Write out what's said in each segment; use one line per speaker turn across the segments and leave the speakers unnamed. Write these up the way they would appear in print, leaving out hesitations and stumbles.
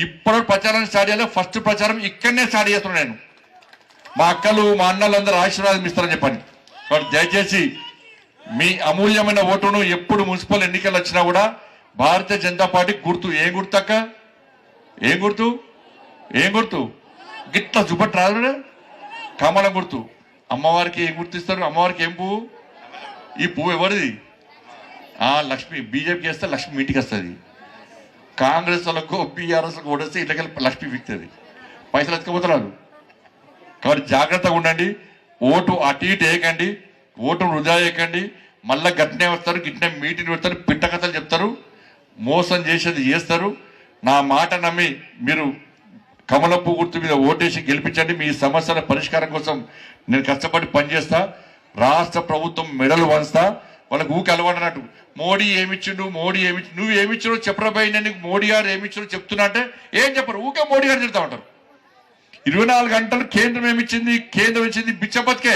ఇప్పుడు ప్రచారం స్టార్ట్ చేయాలి. ఫస్ట్ ప్రచారం ఇక్కడనే స్టార్ట్ చేస్తున్నాను. నేను మా అక్కలు మా అన్నలందరూ ఆశీర్వాదం ఇస్తారని చెప్పండి. కాబట్టి దయచేసి మీ అమూల్యమైన ఓటును ఎప్పుడు మున్సిపల్ ఎన్నికలు వచ్చినా కూడా భారతీయ జనతా పార్టీ గుర్తు ఏం గుర్తు అక్క? ఏం గుర్తు? ఏం గుర్తు? గిట్ల చూపట్టు రాదు. కమలం గుర్తు. అమ్మవారికి ఏం గుర్తిస్తారు? అమ్మవారికి ఏం పువ్వు? ఈ పువ్వు ఎవరిది? లక్ష్మి. బీజేపీకి వేస్తే లక్ష్మి ఇంటికి వస్తుంది. కాంగ్రెస్ వాళ్ళకు బీఆర్ఎస్లకు ఓటేస్తే ఇట్లకెళ్ళి లక్ష్మి విక్తుంది. పైసలు ఎత్తుకపోతున్నారు. కాబట్టి జాగ్రత్తగా ఉండండి. ఓటు అటు ఇటు వేయకండి. ఓటు వృధా చేయకండి. మళ్ళీ గట్టినే వస్తారు, గిట్టినే మీటింగ్ పెడతారు, పిట్టకథలు చెప్తారు, మోసం చేసేది చేస్తారు. నా మాట నమ్మి మీరు కమలపు గుర్తు మీద ఓటేసి గెలిపించండి. మీ సమస్యల పరిష్కారం కోసం నేను కష్టపడి పనిచేస్తా. రాష్ట్ర ప్రభుత్వం మెడలు వంచుతా. వాళ్ళకు ఊకి అలవాటన్నట్టు మోడీ ఏమిచ్చిండు, మోడీ ఏమిచ్చిండు, నువ్వు ఏమిచ్చాడో చెప్పరాబాయి, నేను మోడీ గారు ఏమిచ్చాడో చెప్తున్నా అంటే ఏం చెప్పరు. ఊకే మోడీ గారు చెప్తా ఉంటారు. 24 గంటలు కేంద్రం ఏమిచ్చింది, కేంద్రం ఇచ్చింది బిచ్చబతికే.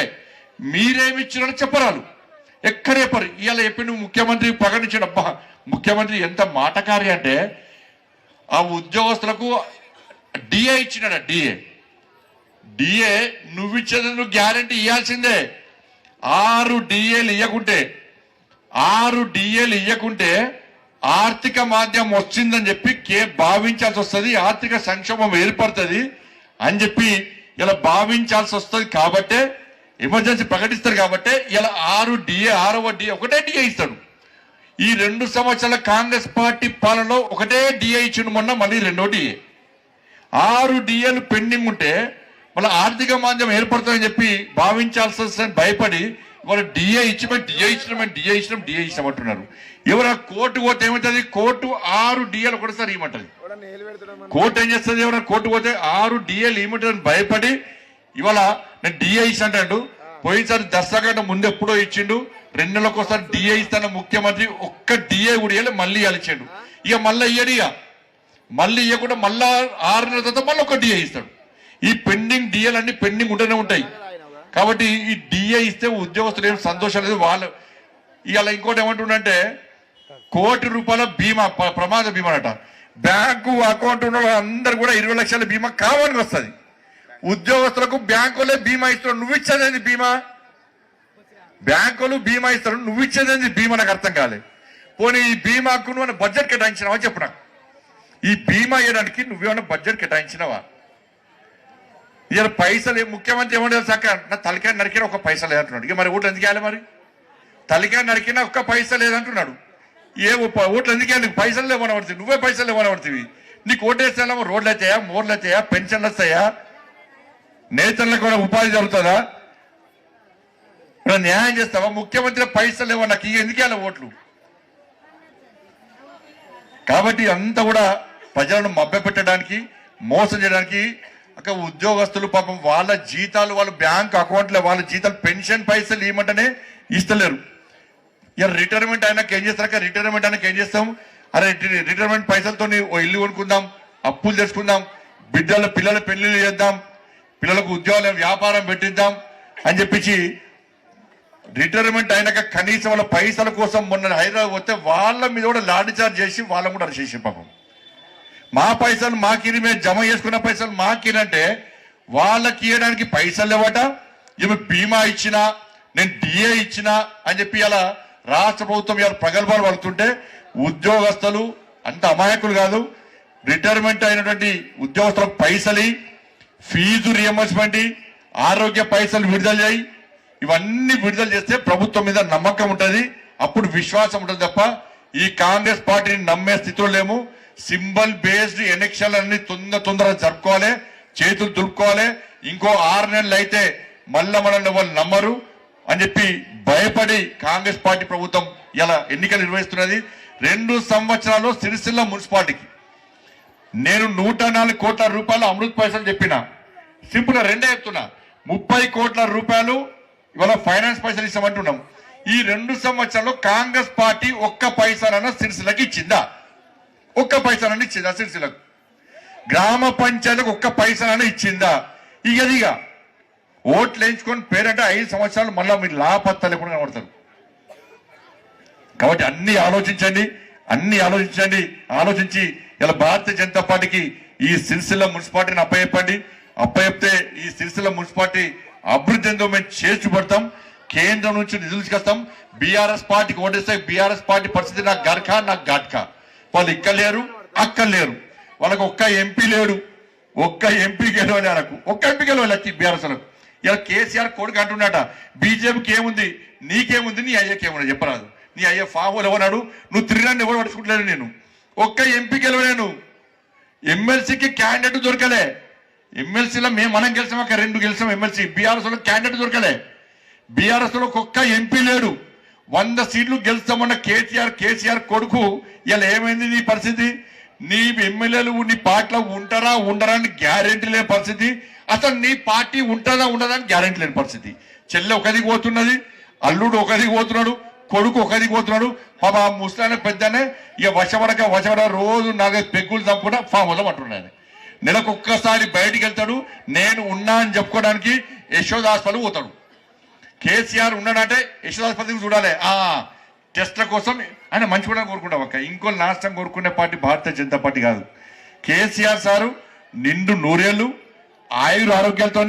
మీరేమిచ్చారో చెప్పరాలు, ఎక్కడ చెప్పరు. ఇవాళ చెప్పి నువ్వు ముఖ్యమంత్రి ప్రకటించాడు. అబ్బా, ముఖ్యమంత్రి ఎంత మాటకారి అంటే ఆ ఉద్యోగస్తులకు డిఏ ఇచ్చినాడు. డిఏ నువ్వు ఇచ్చేది నువ్వు గ్యారంటీ ఇవ్వాల్సిందే. 6 డిఏలు ఇవ్వకుంటే ఆర్థిక మాధ్యమం వచ్చిందని చెప్పి భావించాల్సి వస్తుంది. ఆర్థిక సంక్షోభం ఏర్పడుతుంది అని చెప్పి ఇలా భావించాల్సి వస్తుంది. కాబట్టే ఎమర్జెన్సీ ప్రకటిస్తారు. కాబట్టి ఇలా 6వ డిఏ ఒకటే డిఏ ఇస్తాడు. ఈ 2 సంవత్సరాల కాంగ్రెస్ పార్టీ పాలనలో ఒకటే డిఏ ఇచ్చిండు. మొన్న మళ్ళీ 2వ డిఏ. 6 డిఏలు పెండింగ్ ఉంటే మళ్ళీ ఆర్థిక మాంద్యం ఏర్పడుతుందని చెప్పి భావించాల్సి వస్తుందని భయపడి వాళ్ళు డిఏ ఇచ్చినాం అంటున్నారు. ఎవరైనా కోర్టు పోతే ఏమవుతుంది? కోర్టు 6 డిఏలు ఒకటిసారి ఇవ్వమంటది. కోర్టు ఏం చేస్తుంది? ఎవరైనా కోర్టు పోతే 6 డిఏలు ఇవ్వమంటుందని భయపడి ఇవాళ నేను డిఏ ఇచ్చాడు. పోయినసారి దసరా కంటే ముందు ఎప్పుడో ఇచ్చిండు. 2 నెలలకు ఒకసారి డిఏ ఇస్తాను ముఖ్యమంత్రి. ఒక్క డిఏ కూడా మళ్ళీ ఇచ్చాడు. ఇక మళ్ళీ ఇయ్యడు. మళ్ళీ ఇవ్వకుండా మళ్ళా 6 నెలల తర్వాత మళ్ళీ ఒక డిఏ ఇస్తాడు. ఈ పెండింగ్ డిఏలు అన్ని పెండింగ్ ఉంటూనే ఉంటాయి. కాబట్టి ఈ డిఏ ఇస్తే ఉద్యోగస్తులు ఏం సంతోషం లేదు. వాళ్ళు ఇవాళ ఇంకోటి ఏమంటుండంటే ₹1,00,00,000 బీమా, ప్రమాద బీమా అట. బ్యాంకు అకౌంట్ ఉన్న అందరు కూడా 20 లక్షల బీమా కావాలని వస్తుంది. ఉద్యోగస్తులకు బ్యాంకులే బీమా ఇస్తారు. నువ్వు ఇచ్చేది బీమా? బ్యాంకులు బీమా ఇస్తారు, నువ్వు ఇచ్చేది బీమా? నాకు అర్థం కాలేదు. పోనీ ఈ బీమాకు నువ్వు బడ్జెట్ కేటాయించినావా చెప్పు నాకు. ఈ బీమా ఇవ్వడానికి నువ్వేమన్నా బడ్జెట్ కేటాయించినావా? ఇలా పైసలు ముఖ్యమంత్రి ఏమంటే సాక నా తలకాయ నరికినా ఒక పైసా లేదంటున్నాడు. ఇక మరి ఓట్లు ఎందుకు వేయాలి? మరి తలకాయ నరికినా ఒక్క పైసా లేదంటున్నాడు. ఓట్లు ఎందుకు వేయాలి? పైసలు లేవనబడుతుంది. నువ్వే పైసలు లేవనబడుతుంది. నీకు ఓటేస్తామో రోడ్లు అవుతాయా, మోర్లు అవుతాయా, పెన్షన్లు వస్తాయా, నేతలకు కూడా ఉపాధి జరుగుతుందా, న్యాయం చేస్తావా? ముఖ్యమంత్రి పైసలు లేవో నాకు ఎందుకు వేయాలి ఓట్లు? కాబట్టి అంతా కూడా ప్రజలను మభ్యపెట్టడానికి, మోసం చేయడానికి. అక్కడ ఉద్యోగస్తులు పాపం వాళ్ళ జీతాలు వాళ్ళ బ్యాంక్ అకౌంట్లో వాళ్ళ జీతాలు పెన్షన్ పైసలు ఇవ్వమంటేనే ఇస్తలేరు. ఇక రిటైర్మెంట్ అయినాక ఏం చేస్తారు? రిటైర్మెంట్ అయినాక ఏం చేస్తాం? అరే రిటైర్మెంట్ పైసలతో ఓ ఇల్లు కొనుక్కుందాం, అప్పులు తెచ్చుకుందాం, పిల్లల పెళ్లిళ్ళు చేద్దాం, పిల్లలకు ఉద్యోగాలు వ్యాపారం పెట్టిద్దాం అని చెప్పించి రిటైర్మెంట్ అయినాక కనీసం వాళ్ళ పైసల కోసం మొన్న హైదరాబాద్ వస్తే వాళ్ళ మీద కూడా లాఠీ చార్జ్ చేసి వాళ్ళని కూడా అరెస్ట్ చేసి పాపం. మా పైసలు మాకిని, మేము జమ చేసుకున్న పైసలు మాకినంటే వాళ్ళకి ఇవ్వడానికి పైసలు లేవట. ఇవి బీమా ఇచ్చినా, నేను డిఏ ఇచ్చినా అని చెప్పి ఇలా రాష్ట్ర ప్రభుత్వం ఇలా ప్రగల్భాలు పడుతుంటే ఉద్యోగస్తులు అంత అమాయకులు కాదు. రిటైర్మెంట్ అయినటువంటి ఉద్యోగస్తులకు పైసలు, ఫీజు రియంబర్స్మెంట్, ఆరోగ్య పైసలు విడుదల చేయి. ఇవన్నీ విడుదల చేస్తే ప్రభుత్వం మీద నమ్మకం ఉంటుంది, అప్పుడు విశ్వాసం ఉంటుంది తప్ప ఈ కాంగ్రెస్ పార్టీని నమ్మే స్థితిలో లేము. సింబల్ బేస్డ్ ఎలక్షన్లు అన్ని తొందరగా జరుపుకోవాలి, చేతులు దులుపుకోవాలి. ఇంకో 6 నెలలు అయితే మళ్ళా మనల్ని వాళ్ళు నమ్మరు అని చెప్పి భయపడి కాంగ్రెస్ పార్టీ ప్రభుత్వం ఇలా ఎన్నికలు నిర్వహిస్తున్నది. 2 సంవత్సరాలు సిరిసిల్ల మున్సిపాలిటీకి నేను 104 కోట్ల రూపాయలు అమృత్ పైసలు చెప్పిన. సింపుల్ గా 2 చెప్తున్నా. 30 కోట్ల రూపాయలు ఇవాళ ఫైనాన్స్ పైసలు ఇస్తామంటున్నాం. ఈ 2 సంవత్సరాల్లో కాంగ్రెస్ పార్టీ ఒక్క పైసానన్నా సిరిసిల్లకి ఇచ్చిందా? ఒక్క పైసానన్నా ఇచ్చిందా? సిరిసిల్లకు గ్రామ పంచాయతీలకు ఒక్క పైసానన్నా ఇచ్చిందా? ఇక ఓట్లు వేయించుకొని పేరంటే 5 సంవత్సరాలు మళ్ళీ మీరు లాపత్తా లేకుండా కనబడతారు. కాబట్టి అన్ని ఆలోచించండి. ఆలోచించి ఇలా భారతీయ జనతా పార్టీకి ఈ సిరిసిల్ల మున్సిపాలిటీని అప్పచెప్పండి. అప్పచెప్తే ఈ సిరిసిల్ల మున్సిపాలిటీ అభివృద్ధి ఎంతో మేము చేసి చూపెడతాం. కేంద్రం నుంచి నిధులు తీసుకొస్తాం. బీఆర్ఎస్ పార్టీకి ఓటేస్తే బీఆర్ఎస్ పార్టీ పరిస్థితి నాకు గర్ఖా నాకు ఘాట్కా. వాళ్ళు ఇక్కడ లేరు అక్కడ లేరు, వాళ్ళకు ఒక్క ఎంపీ లేడు, ఒక్క ఎంపీ గెలవాలి, వాళ్ళకు ఒక్క ఎంపీ గెలవాలి బీఆర్ఎస్ వాళ్ళకు. ఇలా కేసీఆర్ కొడుకు అంటున్నాట బీజేపీకి ఏముంది నీకేముంది నీ అయ్యకి ఏముంది చెప్పరాదు. నీ అయ్య ఫామ్ ఎవరన్నాడు, నువ్వు తిరిగినాన్ని ఎవరు పడుచుకుంటలేను, నేను ఒక్క ఎంపీ గెలవలేను. ఎమ్మెల్సీకి క్యాండిడేట్ దొరకలే. ఎమ్మెల్సీలో మనం గెలిచాం, ఒక 2 గెలిచాం ఎమ్మెల్సీ. బీఆర్ఎస్ లో క్యాండిడేట్ దొరకలే. బీఆర్ఎస్ లో ఒక్క ఎంపీ లేడు. 100 సీట్లు గెలుస్తామన్న కేసీఆర్ కొడుకు ఇలా ఏమైంది నీ పరిస్థితి? నీ ఎమ్మెల్యేలు నీ పార్టీలో ఉంటారా ఉండరా అని గ్యారెంటీ లేని పరిస్థితి. అసలు నీ పార్టీ ఉంటుందా ఉండదా అని గ్యారెంటీ లేని పరిస్థితి. చెల్లె ఒకదికి పోతున్నది, అల్లుడు ఒకదికి పోతున్నాడు, కొడుకు ఒకదికి పోతున్నాడు. పాప ముసలాయన పెద్దనే ఇక వశపడక రోజు 4 పెగ్గులు చంపుకుంటా ఫామ్ హౌస్ అంటున్నాను. నెలకు ఒక్కసారి బయటికి వెళ్తాడు. నేను ఉన్నా అని చెప్పుకోవడానికి యశోద హాస్పిటల్ పోతాడు. కేసీఆర్ ఉన్నాడంటే యశోద హాస్పిటల్కి చూడాలి. టెస్ట్ల కోసం ఆయన మంచి కూడా కోరుకుంటాం. అక్క ఇంకో నాశనం కోరుకునే పార్టీ భారతీయ జనతా పార్టీ కాదు. కేసీఆర్ సారు నిండు 100 ఏళ్ళు ఆయుర ఆరోగ్యాలతో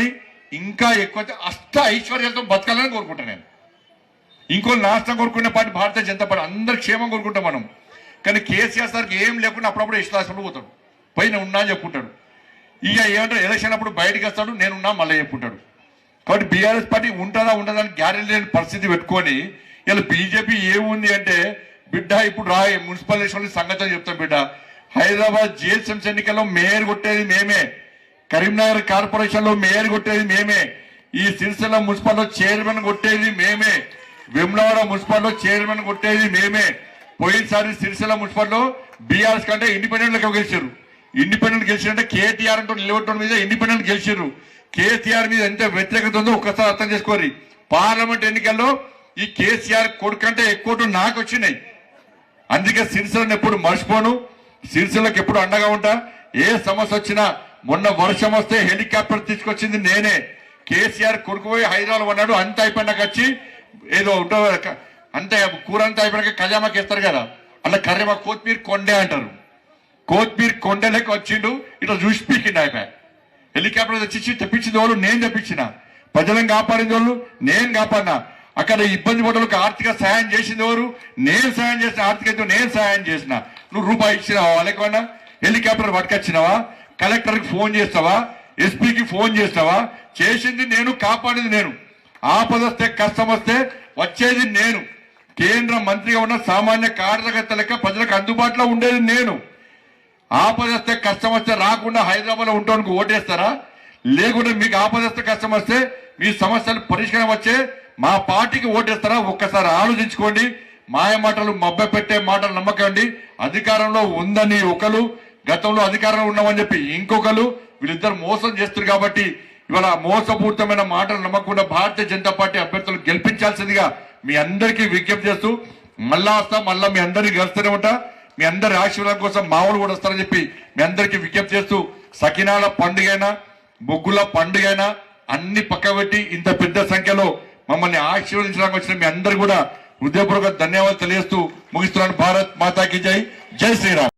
ఇంకా ఎక్కువ అష్ట ఐశ్వర్యాలతో బతకాలని కోరుకుంటాను నేను. ఇంకో నాశనం కోరుకునే పార్టీ భారతీయ జనతా పార్టీ. అందరి క్షేమం కోరుకుంటాం మనం. కానీ కేసీఆర్ సార్కి ఏం లేకుండా అప్పుడప్పుడు యశోద హాస్పిటల్ పోతాడు, పైన ఉన్నా అని చెప్పుకుంటాడు. ఇక ఏమంటారు ఎలక్షన్ అప్పుడు బయటకు వస్తాడు, నేనున్నా మళ్ళీ చెప్పుకుంటాడు. కాబట్టి బీఆర్ఎస్ పార్టీ ఉంటుందా ఉండదా అని గ్యారెంటీ లేని పరిస్థితి పెట్టుకొని ఇలా బీజేపీ ఏముంది అంటే బిడ్డ ఇప్పుడు మున్సిపల్ ఎలక్షన్ సంగతి చెప్తాం బిడ్డ. హైదరాబాద్ జిహెచ్ఎంసీ ఎన్నికల్లో మేయర్ కొట్టేది మేమే, కరీంనగర్ కార్పొరేషన్ లో మేయర్ కొట్టేది మేమే, ఈ సిరిసిల్ల మున్సిపల్లో చైర్మన్ కొట్టేది మేమే, వేములవాడ మున్సిపల్లో చైర్మన్ కొట్టేది మేమే. పోయినసారి సిరిసిల్ల మున్సిపల్లో బీఆర్ఎస్ కంటే ఇండిపెండెంట్ లెక్క గెలిచారు. ఇండిపెండెంట్ గెలిచారంటే కేటీఆర్ అంటూ నిలబెట్టడం మీద ఇండిపెండెంట్ గెలిచారు. కేసీఆర్ మీద ఎంత వ్యతిరేకత ఉందో ఒక్కసారి అర్థం చేసుకోరి. పార్లమెంట్ ఎన్నికల్లో ఈ కేసీఆర్ కొడుకంటే ఎక్కువ నాకు వచ్చినాయి. అందుకే సిరిసిల్లను ఎప్పుడు మర్చిపోను, సిరిసిల్లకు ఎప్పుడు అండగా ఉంటా. ఏ సమస్య వచ్చినా, మొన్న వర్షం వస్తే హెలికాప్టర్ తీసుకొచ్చింది నేనే. కేసీఆర్ కొడుకు పోయి హైదరాబాద్ అన్నాడు, అంత అయిపోయినాక వచ్చి ఏదో ఉంటుంది అంతే కూర అంతా అయిపోయినాక కజామాకి వేస్తారు కదా, అలా కర్రేమా కొత్తిమీర కొండే అంటారు. కొత్తిమీర కొండలేక వచ్చిండు, ఇట్లా చూసి పీకిండి అయిపోయా. హెలికాప్టర్ తెచ్చి తెప్పించింది వాళ్ళు నేను తెప్పించిన, ప్రజలను కాపాడింది వాళ్ళు నేను కాపాడినా. అక్కడ ఇబ్బంది పడ్డలకు ఆర్థిక సాయం చేసింది ఎవరు? నేను సాయం చేసిన. ఆర్థిక నేను సాయం చేసిన. నువ్వు రూపాయి ఇచ్చినావా? వాళ్ళకేమన్నా హెలికాప్టర్ పట్టుకొచ్చినావా? కలెక్టర్కి ఫోన్ చేస్తావా? ఎస్పీకి ఫోన్ చేస్తావా? చేసింది నేను, కాపాడింది నేను. ఆపద వస్తే కష్టం వస్తే వచ్చేది నేను. కేంద్ర మంత్రిగా ఉన్న సామాన్య కార్యకర్త లెక్క ప్రజలకు అందుబాటులో ఉండేది నేను. ఆపద వస్తే కష్టం వస్తే రాకుండా హైదరాబాద్ లో ఉండడానికి ఓటేస్తారా? లేకుంటే మీకు ఆపద వస్తే కష్టం వస్తే మీ సమస్యలు పరిష్కారం వచ్చే మా పార్టీకి ఓటేస్తారా? ఒక్కసారి ఆలోచించుకోండి. మాయ మాటలు మబ్బ పెట్టే మాటలు నమ్మకండి. అధికారంలో ఉందని ఒకరు, గతంలో అధికారంలో ఉన్నామని చెప్పి ఇంకొకరు, వీళ్ళిద్దరు మోసం చేస్తారు. కాబట్టి ఇవాళ మోసపూరితమైన మాటలు నమ్మకుండా భారతీయ జనతా పార్టీ అభ్యర్థులు గెలిపించాల్సిందిగా మీ అందరికీ విజ్ఞప్తి చేస్తూ మళ్ళా వస్తా, మళ్ళా మీ అందరినీ గెలుస్తూనే ఉంటా. మీ అందరి ఆశీర్వాదం కోసం మామూలు కూడా వస్తారని చెప్పి మీ అందరికీ విజ్ఞప్తి చేస్తూ, సకినాల పండుగైనా ముగ్గుల పండుగైనా అన్ని పక్కబెట్టి ఇంత పెద్ద సంఖ్యలో మమ్మల్ని ఆశీర్వదించడానికి వచ్చిన మీ అందరు కూడా హృదయపూర్వక ధన్యవాదాలు తెలియజేస్తూ ముగిస్తున్నాను. భారత్ మాతాకి జై. జై శ్రీరామ్.